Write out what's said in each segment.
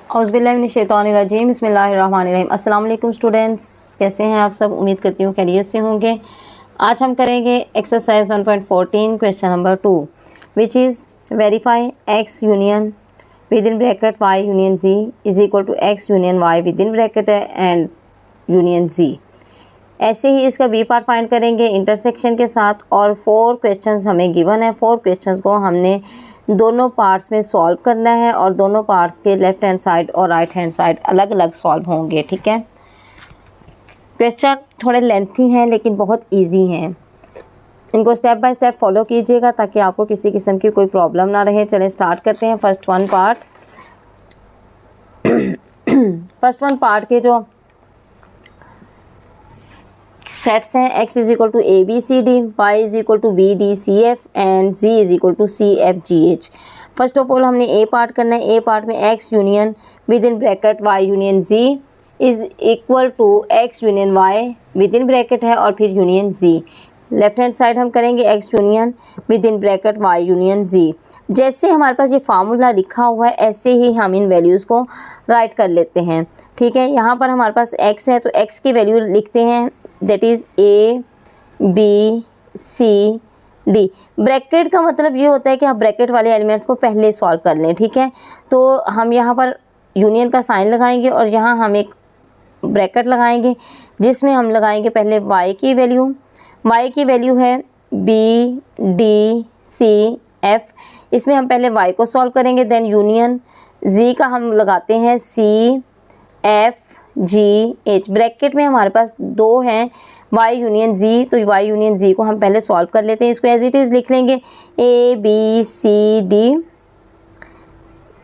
औज़ुबिल्लाहिमिनश्शैतानिर्रजीम बिस्मिल्लाहिर्रहमानिर्रहीम। अस्सलाम वालेकुम स्टूडेंट्स, कैसे हैं आप सब? उम्मीद करती हूँ खैरियत से होंगे। आज हम करेंगे exercise 1.14 question number 2 which is verify X union with in bracket Y union Z is equal to X union Y with in bracket and union Z. ऐसे ही इसका बी पार्ट फाइंड करेंगे इंटरसेक्शन के साथ, और 4 क्वेश्चंस हमें given है। 4 questions को हमने दोनों पार्ट्स में सॉल्व करना है और दोनों पार्ट्स के लेफ्ट हैंड साइड और राइट हैंड साइड अलग अलग सॉल्व होंगे। ठीक है, क्वेश्चन थोड़े लेंथी हैं लेकिन बहुत इजी हैं। इनको स्टेप बाय स्टेप फॉलो कीजिएगा ताकि आपको किसी किस्म की कोई प्रॉब्लम ना रहे। चलें स्टार्ट करते हैं। फर्स्ट वन पार्ट के जो सेट्स हैं, x is equal to A B C D, Y is equal to B D C F and z is equal to C F G H. First of all हमने A part करना है। A part में x union with in bracket y union z is equal to x union y with in bracket है और फिर union z। Left hand side हम करेंगे x union with in bracket y union z। जैसे हमारे पास ये formula लिखा हुआ है ऐसे ही हम इन वैल्यूज़ को राइट कर लेते हैं। ठीक है, यहाँ पर हमारे पास x है तो x की वैल्यू लिखते हैं, that is A B C D. Bracket का मतलब ये होता है कि आप ब्रैकेट वाले एलिमेंट्स को पहले सॉल्व कर लें। ठीक है, तो हम यहाँ पर यूनियन का साइन लगाएंगे और यहाँ हम एक ब्रैकेट लगाएंगे जिसमें हम लगाएंगे पहले y की वैल्यू। y की वैल्यू है बी डी सी एफ, इसमें हम पहले y को सॉल्व करेंगे, देन यूनियन z का हम लगाते हैं C F G H. Bracket में हमारे पास 2 हैं y यूनियन z, तो y यूनियन z को हम पहले सॉल्व कर लेते हैं। इसको एज इट इज़ लिख लेंगे A B C D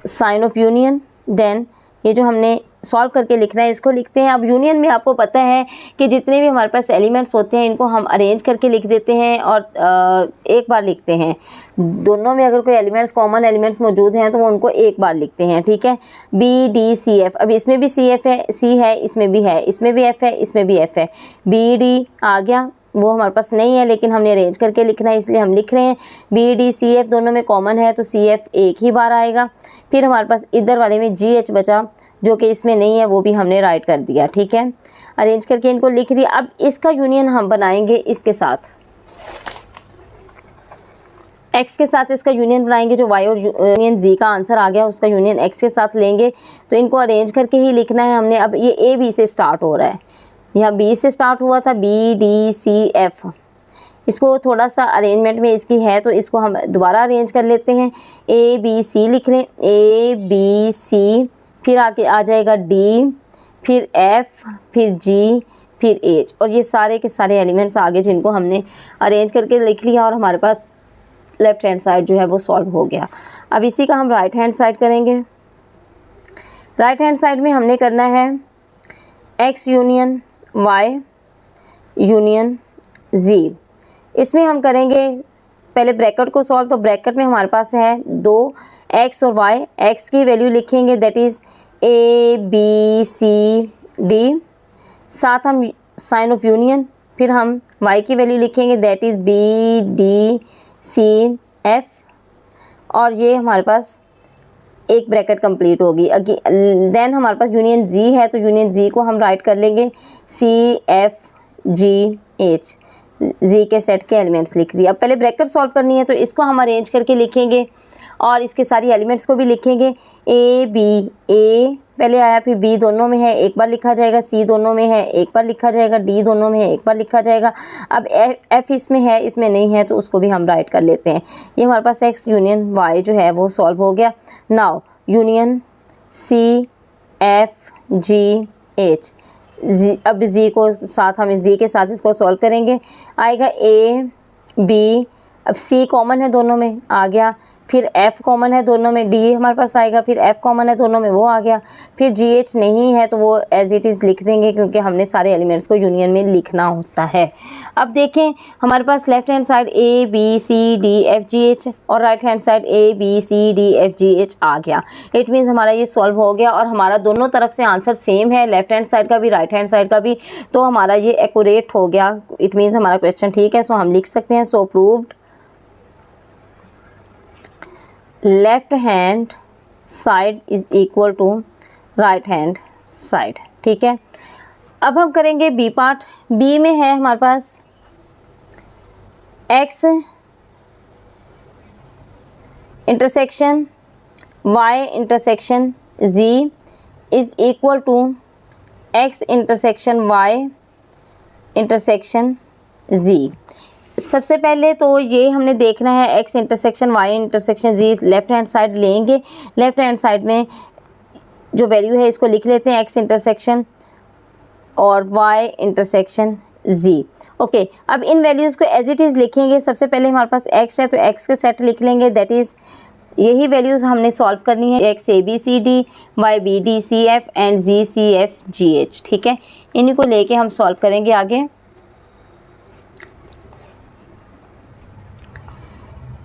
sign of union. Then ये जो हमने सॉल्व करके लिखना है इसको लिखते हैं। अब यूनियन में आपको पता है कि जितने भी हमारे पास एलिमेंट्स होते हैं इनको हम अरेंज करके लिख देते हैं और एक बार लिखते हैं। दोनों में अगर कोई एलिमेंट्स कॉमन एलिमेंट्स मौजूद हैं तो वो उनको एक बार लिखते हैं। ठीक है, बी डी सी एफ, अब इसमें भी सी एफ है, सी है, इसमें भी है, इसमें भी एफ है, इसमें भी एफ है। बी डी आ गया, वो हमारे पास नहीं है लेकिन हमने अरेंज करके लिखना है इसलिए हम लिख रहे हैं बी डी सी एफ, दोनों में कॉमन है तो सी एफ एक ही बार आएगा। फिर हमारे पास इधर वाले में जी एच बचा जो कि इसमें नहीं है, वो भी हमने राइट कर दिया। ठीक है, अरेंज करके इनको लिख दिया। अब इसका यूनियन हम बनाएंगे इसके साथ, x के साथ इसका यूनियन बनाएंगे। जो y और यूनियन z का आंसर आ गया उसका यूनियन x के साथ लेंगे, तो इनको अरेंज करके ही लिखना है हमने। अब ये a b से स्टार्ट हो रहा है, यहाँ b से स्टार्ट हुआ था, b d c f, इसको थोड़ा सा अरेंजमेंट में इसकी है तो इसको हम दोबारा अरेंज कर लेते हैं। a b c लिख लें, a b c, फिर आके आ जाएगा d, फिर f, फिर g, फिर h, और ये सारे के सारे एलिमेंट्स आगे जिनको हमने अरेंज करके लिख लिया और हमारे पास लेफ्ट हैंड साइड जो है वो सॉल्व हो गया। अब इसी का हम राइट हैंड साइड करेंगे। राइट हैंड साइड में हमने करना है x union y union z। इसमें हम करेंगे पहले ब्रैकेट को सॉल्व, तो ब्रैकेट में हमारे पास है 2 x और y। x की वैल्यू लिखेंगे that is A B C D, साथ हम साइन ऑफ यूनियन, फिर हम y की वैल्यू लिखेंगे that is B D C F, और ये हमारे पास एक ब्रैकेट कंप्लीट होगी। देन हमारे पास यूनियन z है तो यूनियन z को हम राइट कर लेंगे C F G H, z के सेट के एलिमेंट्स लिख दिए। अब पहले ब्रैकेट सॉल्व करनी है तो इसको हम अरेंज करके लिखेंगे और इसके सारी एलिमेंट्स को भी लिखेंगे। ए बी, ए पहले आया फिर बी दोनों में है एक बार लिखा जाएगा, सी दोनों में है एक बार लिखा जाएगा, डी दोनों में है एक बार लिखा जाएगा। अब एफ इसमें है इसमें नहीं है तो उसको भी हम राइट कर लेते हैं। ये हमारे पास एक्स यूनियन वाई जो है वो सॉल्व हो गया। Now union C F G H, अब जी को साथ हम इस जी के साथ इसको सॉल्व करेंगे। आएगा ए बी, अब सी कॉमन है दोनों में आ गया, फिर f कॉमन है दोनों में, d हमारे पास आएगा, फिर f कॉमन है दोनों में वो आ गया, फिर gh नहीं है तो वो एज इट इज़ लिख देंगे क्योंकि हमने सारे एलिमेंट्स को यूनियन में लिखना होता है। अब देखें हमारे पास left hand side a b c d f g h और right hand side a b c d f g h आ गया। इट मीन्स हमारा ये सॉल्व हो गया और हमारा दोनों तरफ से आंसर सेम है, लेफ्ट हैंड साइड का भी राइट हैंड साइड का भी, तो हमारा ये एक्यूरेट हो गया। इट मीन्स हमारा क्वेश्चन ठीक है, सो हम लिख सकते हैं so proved left hand side is equal to right hand side. ठीक है, अब हम करेंगे बी पार्ट। बी में है हमारे पास x intersection y intersection z is equal to x intersection y intersection z। सबसे पहले तो ये हमने देखना है x intersection y intersection z left hand side लेंगे। लेफ्ट हैंड साइड में जो वैल्यू है इसको लिख लेते हैं x इंटरसेक्शन और y इंटरसेक्शन z। ओके, अब इन वैल्यूज़ को एज इट इज़ लिखेंगे। सबसे पहले हमारे पास x है तो x के सेट लिख लेंगे, दैट इज़ यही वैल्यूज़ हमने सॉल्व करनी है, x a b c d, y b d c f and z c f g h। ठीक है, इन्हीं को लेके हम सॉल्व करेंगे आगे।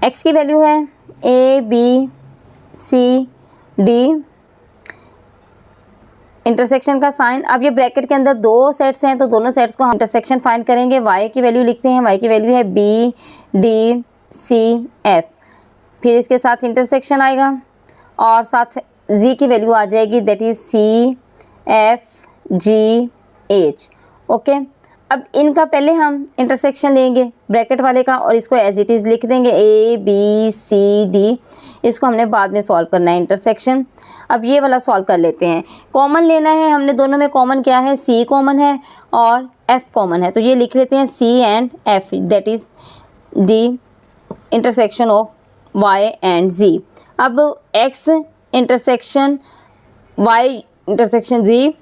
x की वैल्यू है a b c d, intersection का साइन। अब ये ब्रैकेट के अंदर दो सेट्स हैं तो दोनों सेट्स को हम इंटरसेक्शन फाइंड करेंगे। y की वैल्यू लिखते हैं, y की वैल्यू है b d c f, फिर इसके साथ इंटरसेक्शन आएगा और साथ z की वैल्यू आ जाएगी, that is c f g h। Okay, अब इनका पहले हम इंटरसेक्शन लेंगे ब्रैकेट वाले का और इसको एज इट इज़ लिख देंगे a b c d। इसको हमने बाद में सॉल्व करना है इंटरसेक्शन। अब ये वाला सॉल्व कर लेते हैं। कॉमन लेना है हमने, दोनों में कॉमन क्या है, c कॉमन है और f कॉमन है, तो ये लिख लेते हैं c and f, that is the intersection of y and z। अब x intersection y intersection z,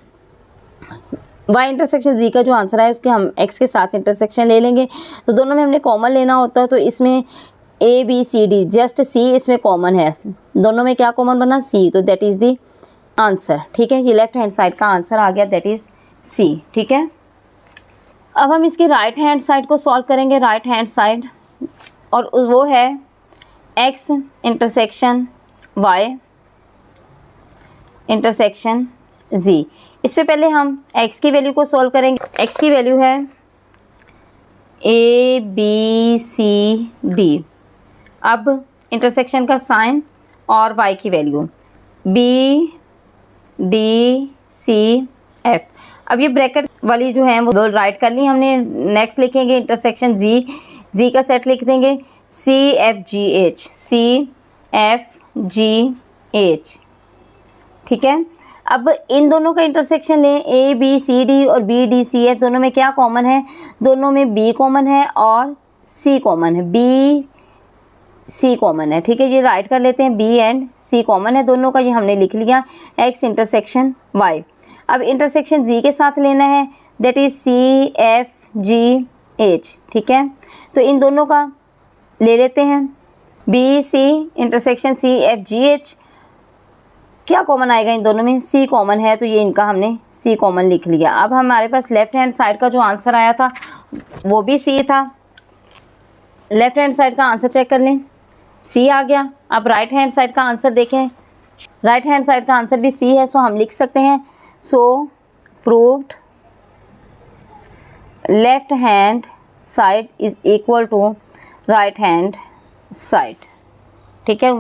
y intersection z का जो आंसर है उसके हम x के साथ इंटरसेक्शन ले लेंगे। तो दोनों में हमने कॉमन लेना होता है, तो इसमें a b c d, just c इसमें कॉमन है, दोनों में क्या कॉमन बना, c, तो दैट इज़ द आंसर। ठीक है, ये लेफ्ट हैंड साइड का आंसर आ गया, दैट इज़ c। ठीक है, अब हम इसकी राइट हैंड साइड को सॉल्व करेंगे, राइट हैंड साइड, और वो है x intersection y intersection z। इस पे पहले हम x की वैल्यू को सॉल्व करेंगे। x की वैल्यू है a b c d, अब इंटरसेक्शन का साइन और y की value b d c f। अब ये ब्रैकेट वाली जो है वो राइट कर ली हमने। नेक्स्ट लिखेंगे इंटरसेक्शन z का सेट लिख देंगे c f g h, c f g h। ठीक है, अब इन दोनों का इंटरसेक्शन लें, a b c d और b d c f, दोनों में क्या कॉमन है, दोनों में b कॉमन है और c कॉमन है, b c कॉमन है। ठीक है, ये राइट कर लेते हैं, b एंड c कॉमन है दोनों का, ये हमने लिख लिया x इंटरसेक्शन y। अब इंटरसेक्शन z के साथ लेना है, that is c f g h। ठीक है, तो इन दोनों का ले लेते हैं, b c intersection c f g h, क्या कॉमन आएगा इन दोनों में, c कॉमन है, तो ये इनका हमने c कॉमन लिख लिया। अब हमारे पास लेफ्ट हैंड साइड का जो आंसर आया था वो भी c था। लेफ्ट हैंड साइड का आंसर चेक कर लें, c आ गया। अब राइट हैंड साइड का आंसर देखें, राइट हैंड साइड का आंसर भी c है, सो हम लिख सकते हैं so proved left hand side is equal to right hand side. ठीक है,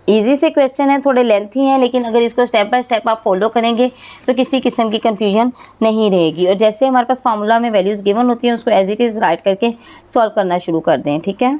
इजी से क्वेश्चन है, थोड़े लेंथी हैं, लेकिन अगर इसको स्टेप बाय स्टेप आप फॉलो करेंगे तो किसी किस्म की कन्फ्यूजन नहीं रहेगी। और जैसे हमारे पास फार्मूला में वैल्यूज़ गिवन होती हैं उसको एज इट इज़ राइट करके सॉल्व करना शुरू कर दें। ठीक है।